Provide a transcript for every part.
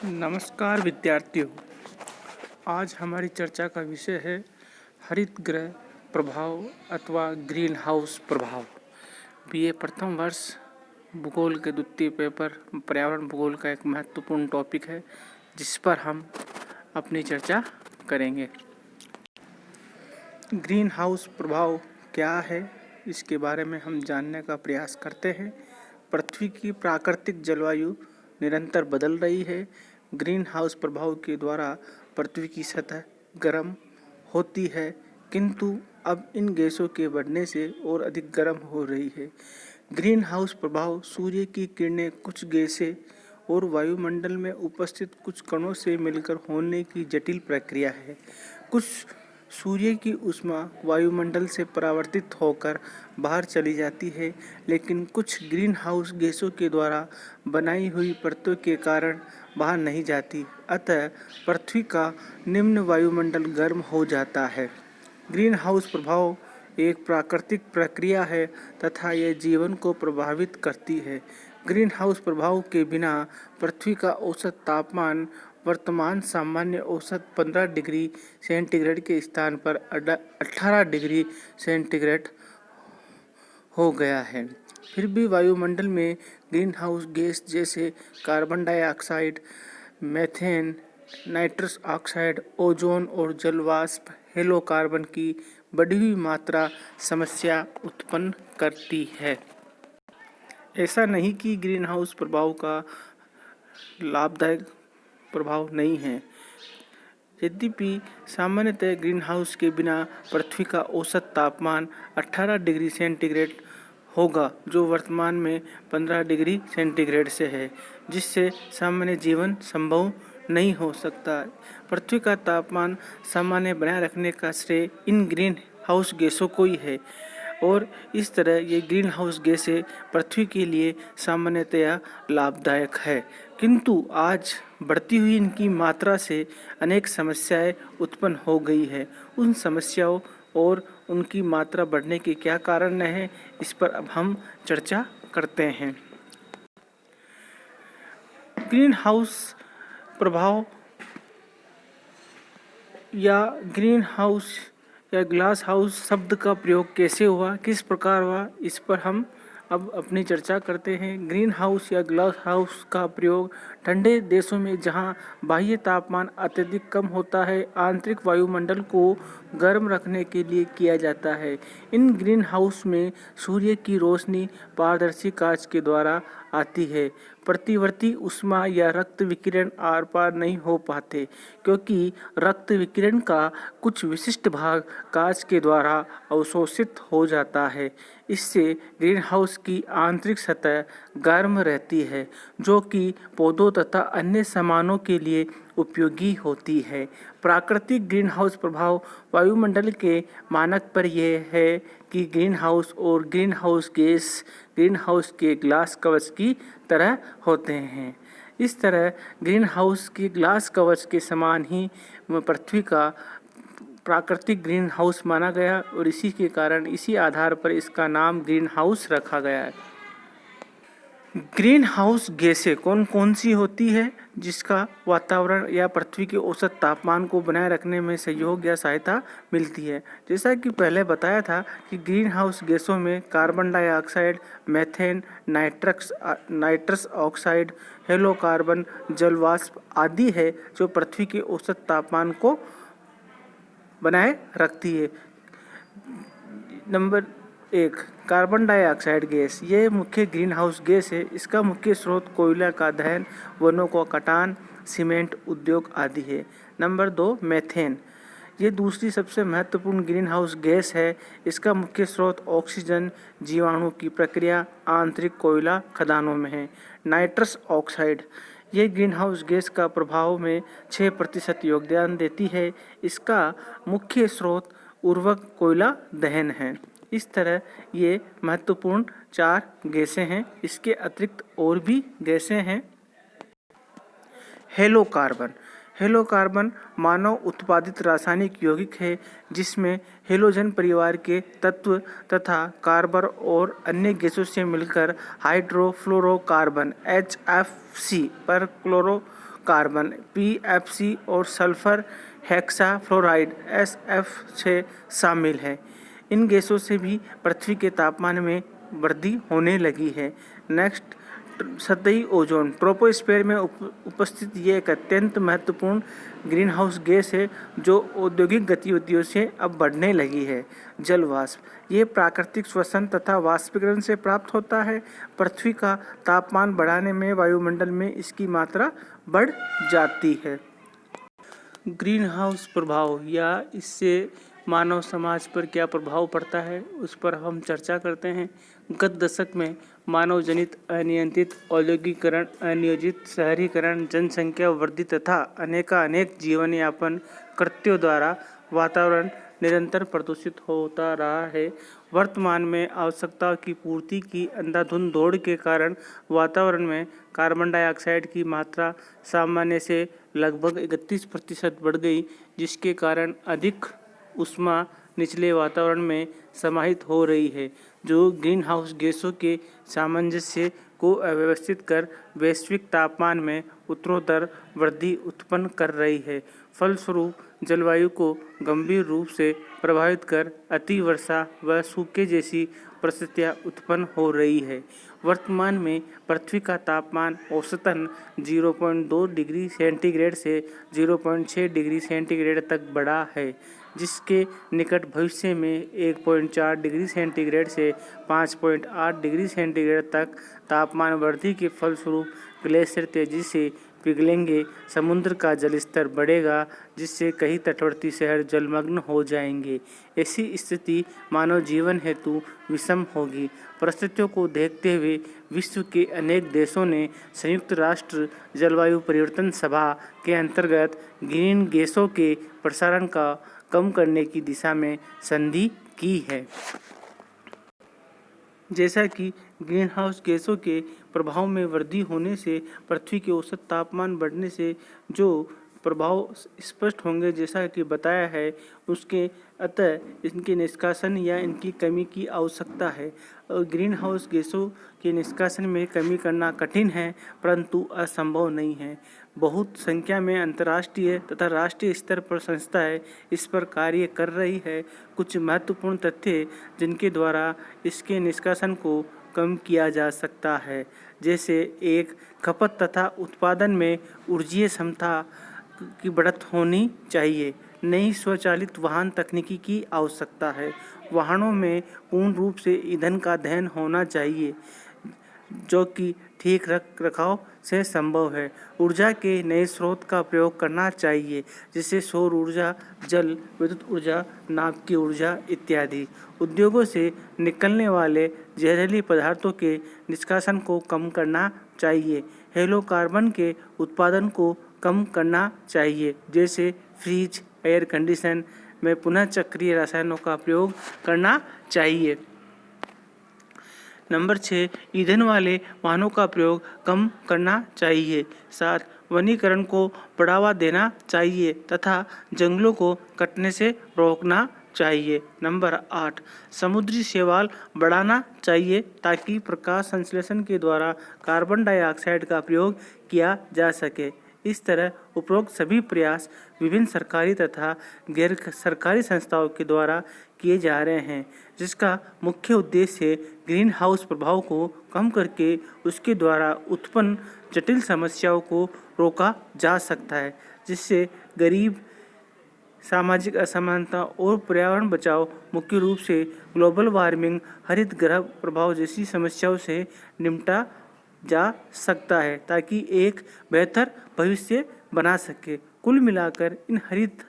नमस्कार विद्यार्थियों। आज हमारी चर्चा का विषय है हरित गृह प्रभाव अथवा ग्रीन हाउस प्रभाव। बीए प्रथम वर्ष भूगोल के द्वितीय पेपर पर्यावरण भूगोल का एक महत्वपूर्ण टॉपिक है जिस पर हम अपनी चर्चा करेंगे। ग्रीन हाउस प्रभाव क्या है, इसके बारे में हम जानने का प्रयास करते हैं। पृथ्वी की प्राकृतिक जलवायु निरंतर बदल रही है। ग्रीन हाउस प्रभाव के द्वारा पृथ्वी की सतह गर्म होती है, किंतु अब इन गैसों के बढ़ने से और अधिक गर्म हो रही है। ग्रीन हाउस प्रभाव सूर्य की किरणें, कुछ गैसें और वायुमंडल में उपस्थित कुछ कणों से मिलकर होने की जटिल प्रक्रिया है। कुछ सूर्य की ऊष्मा वायुमंडल से परावर्तित होकर बाहर चली जाती है, लेकिन कुछ ग्रीन हाउस गैसों के द्वारा बनाई हुई परतों के कारण बाहर नहीं जाती। अतः पृथ्वी का निम्न वायुमंडल गर्म हो जाता है। ग्रीन हाउस प्रभाव एक प्राकृतिक प्रक्रिया है तथा यह जीवन को प्रभावित करती है। ग्रीन हाउस प्रभाव के बिना पृथ्वी का औसत तापमान वर्तमान सामान्य औसत 15 डिग्री सेंटीग्रेड के स्थान पर 18 डिग्री सेंटीग्रेड हो गया है। फिर भी वायुमंडल में ग्रीन हाउस गैस जैसे carbon dioxide, methane, nitrous oxide, ozone और जलवाष्प हेलोकार्बन की बढ़ी हुई मात्रा समस्या उत्पन्न करती है। ऐसा नहीं कि ग्रीन हाउस प्रभाव का लाभदायक प्रभाव नहीं है। यद्यपि सामान्यतः ग्रीन हाउस के बिना पृथ्वी का औसत तापमान 18 डिग्री सेंटीग्रेड होगा, जो वर्तमान में 15 डिग्री सेंटीग्रेड से है, जिससे सामान्य जीवन संभव नहीं हो सकता। पृथ्वी का तापमान सामान्य बनाए रखने का श्रेय इन ग्रीन हाउस गैसों को ही है और इस तरह ये ग्रीन हाउस गैसें पृथ्वी के लिए सामान्यतया लाभदायक है, किंतु आज बढ़ती हुई इनकी मात्रा से अनेक समस्याएं उत्पन्न हो गई है। उन समस्याओं और उनकी मात्रा बढ़ने के क्या कारण हैं, इस पर अब हम चर्चा करते हैं। ग्रीन हाउस प्रभाव या ग्रीन हाउस या ग्लास हाउस शब्द का प्रयोग कैसे हुआ, किस प्रकार हुआ, इस पर हम अब अपनी चर्चा करते हैं। ग्रीन हाउस या ग्लास हाउस का प्रयोग ठंडे देशों में जहां बाह्य तापमान अत्यधिक कम होता है, आंतरिक वायुमंडल को गर्म रखने के लिए किया जाता है। इन ग्रीन हाउस में सूर्य की रोशनी पारदर्शी कांच के द्वारा आती है। प्रतिवर्ती ऊष्मा या रक्त विकिरण आर पार नहीं हो पाते, क्योंकि रक्त विकिरण का कुछ विशिष्ट भाग कांच के द्वारा अवशोषित हो जाता है। इससे ग्रीन हाउस की आंतरिक सतह गर्म रहती है, जो कि पौधों तथा अन्य सामानों के लिए उपयोगी होती है। प्राकृतिक ग्रीन हाउस प्रभाव वायुमंडल के मानक पर यह है कि ग्रीन हाउस और green house gas green house के ग्लास कवच की तरह होते हैं। इस तरह ग्रीन हाउस के ग्लास कवच के समान ही पृथ्वी का प्राकृतिक ग्रीन हाउस माना गया और इसी के कारण इसी आधार पर इसका नाम ग्रीन हाउस रखा गया है। ग्रीन हाउस गैसें कौन कौन सी होती है जिसका वातावरण या पृथ्वी के औसत तापमान को बनाए रखने में सहयोग या सहायता मिलती है। जैसा कि पहले बताया था कि ग्रीन हाउस गैसों में carbon dioxide, methane, nitrous oxide, halocarbon, जलवाष्प आदि है, जो पृथ्वी के औसत तापमान को बनाए रखती है। Number 1, carbon dioxide gas. ये मुख्य ग्रीन हाउस गैस है। इसका मुख्य स्रोत कोयला का दहन, वनों का कटान, सीमेंट उद्योग आदि है। Number 2, methane. ये दूसरी सबसे महत्वपूर्ण ग्रीन हाउस गैस है। इसका मुख्य स्रोत ऑक्सीजन, जीवाणु की प्रक्रिया, आंतरिक कोयला खदानों में है। Nitrous oxide. ये ग्रीन हाउस गैस का प्रभाव में 6% योगदान देती है। इसका मुख्य स्रोत उर्वरक कोयला दहन है। इस तरह ये महत्वपूर्ण 4 गैसें हैं। इसके अतिरिक्त और भी गैसें हैं। हेलोकार्बन। हेलोकार्बन मानव उत्पादित रासायनिक यौगिक है, जिसमें हेलोजन परिवार के तत्व तथा कार्बन और अन्य गैसों से मिलकर हाइड्रोफ्लोरोकार्बन (HFC) पर कार्बन PFC और सल्फर हेक्साफ्लोराइड SF6 शामिल है। इन गैसों से भी पृथ्वी के तापमान में वृद्धि होने लगी है। नेक्स्ट, सतही ओजोन। ट्रोपोस्फीयर में उपस्थित ये एक अत्यंत महत्वपूर्ण ग्रीन हाउस गैस है जो औद्योगिक गतिविधियों से अब बढ़ने लगी है। जल वाष्प, ये प्राकृतिक श्वसन तथा वाष्पीकरण से प्राप्त होता है। पृथ्वी का तापमान बढ़ाने में वायुमंडल में इसकी मात्रा बढ़ जाती है। ग्रीन हाउस प्रभाव या इससे मानव समाज पर क्या प्रभाव पड़ता है, उस पर हम चर्चा करते हैं। गत दशक में मानव जनित अनियंत्रित औद्योगिकरण, अनियोजित शहरीकरण, जनसंख्या वृद्धि तथा अनेक जीवन यापन कृत्यों द्वारा वातावरण निरंतर प्रदूषित होता रहा है। वर्तमान में आवश्यकताओं की पूर्ति की अंधाधुंध दौड़ के कारण वातावरण में कार्बन डाइऑक्साइड की मात्रा सामान्य से लगभग 31% बढ़ गई, जिसके कारण अधिक ऊष्मा निचले वातावरण में समाहित हो रही है, जो ग्रीन हाउस गैसों के सामंजस्य को अव्यवस्थित कर वैश्विक तापमान में उत्तरोत्तर वृद्धि उत्पन्न कर रही है। फलस्वरूप जलवायु को गंभीर रूप से प्रभावित कर अति वर्षा व सूखे जैसी परिस्थितियाँ उत्पन्न हो रही है। वर्तमान में पृथ्वी का तापमान औसतन 0.2 डिग्री सेंटीग्रेड से 0.6 डिग्री सेंटीग्रेड तक बढ़ा है, जिसके निकट भविष्य में 1.4 डिग्री सेंटीग्रेड से 5.8 डिग्री सेंटीग्रेड तक तापमान वृद्धि के फलस्वरूप ग्लेशियर तेजी से पिघलेंगे। समुद्र का जलस्तर बढ़ेगा, जिससे कई तटवर्ती शहर जलमग्न हो जाएंगे। ऐसी स्थिति मानव जीवन हेतु विषम होगी। परिस्थितियों को देखते हुए विश्व के अनेक देशों ने संयुक्त राष्ट्र जलवायु परिवर्तन सभा के अंतर्गत ग्रीन गैसों के प्रसारण का कम करने की दिशा में संधि की है। जैसा कि ग्रीन हाउस गैसों के प्रभाव में वृद्धि होने से पृथ्वी के औसत तापमान बढ़ने से जो प्रभाव स्पष्ट होंगे, जैसा कि बताया है, उसके अतः इनके निष्कासन या इनकी कमी की आवश्यकता है। ग्रीन हाउस गैसों के निष्कासन में कमी करना कठिन है, परंतु असंभव नहीं है। बहुत संख्या में अंतर्राष्ट्रीय तथा राष्ट्रीय स्तर पर संस्थाएं इस पर कार्य कर रही है। कुछ महत्वपूर्ण तथ्य जिनके द्वारा इसके निष्कासन को कम किया जा सकता है, जैसे 1, खपत तथा उत्पादन में ऊर्जीय क्षमता की बढ़त होनी चाहिए। नई स्वचालित वाहन तकनीकी की आवश्यकता है। वाहनों में पूर्ण रूप से ईंधन का दहन होना चाहिए, जो कि ठीक रखरखाव से संभव है। ऊर्जा के नए स्रोत का प्रयोग करना चाहिए, जैसे सौर ऊर्जा, जल विद्युत ऊर्जा, नाभ की ऊर्जा इत्यादि। उद्योगों से निकलने वाले जहरीले पदार्थों के निष्कासन को कम करना चाहिए। हेलोकार्बन के उत्पादन को कम करना चाहिए, जैसे फ्रिज, एयर कंडीशन में पुनः चक्रीय रसायनों का प्रयोग करना चाहिए। नंबर 6, ईंधन वाले वाहनों का प्रयोग कम करना चाहिए। 7, वनीकरण को बढ़ावा देना चाहिए तथा जंगलों को कटने से रोकना चाहिए। नंबर 8, समुद्री शैवाल बढ़ाना चाहिए ताकि प्रकाश संश्लेषण के द्वारा कार्बन डाइऑक्साइड का प्रयोग किया जा सके। इस तरह उपरोक्त सभी प्रयास विभिन्न सरकारी तथा गैर सरकारी संस्थाओं के द्वारा किए जा रहे हैं, जिसका मुख्य उद्देश्य ग्रीन हाउस प्रभाव को कम करके उसके द्वारा उत्पन्न जटिल समस्याओं को रोका जा सकता है, जिससे गरीब, सामाजिक असमानता और पर्यावरण बचाव, मुख्य रूप से ग्लोबल वार्मिंग, हरित गृह प्रभाव जैसी समस्याओं से निपटा जा सकता है, ताकि एक बेहतर भविष्य बना सके। कुल मिलाकर इन हरित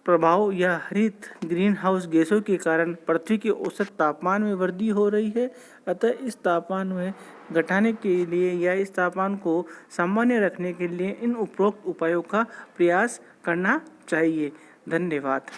प्रभाव या हरित ग्रीन हाउस गैसों के कारण पृथ्वी के औसत तापमान में वृद्धि हो रही है। अतः इस तापमान में घटाने के लिए या इस तापमान को सामान्य रखने के लिए इन उपरोक्त उपायों का प्रयास करना चाहिए। धन्यवाद।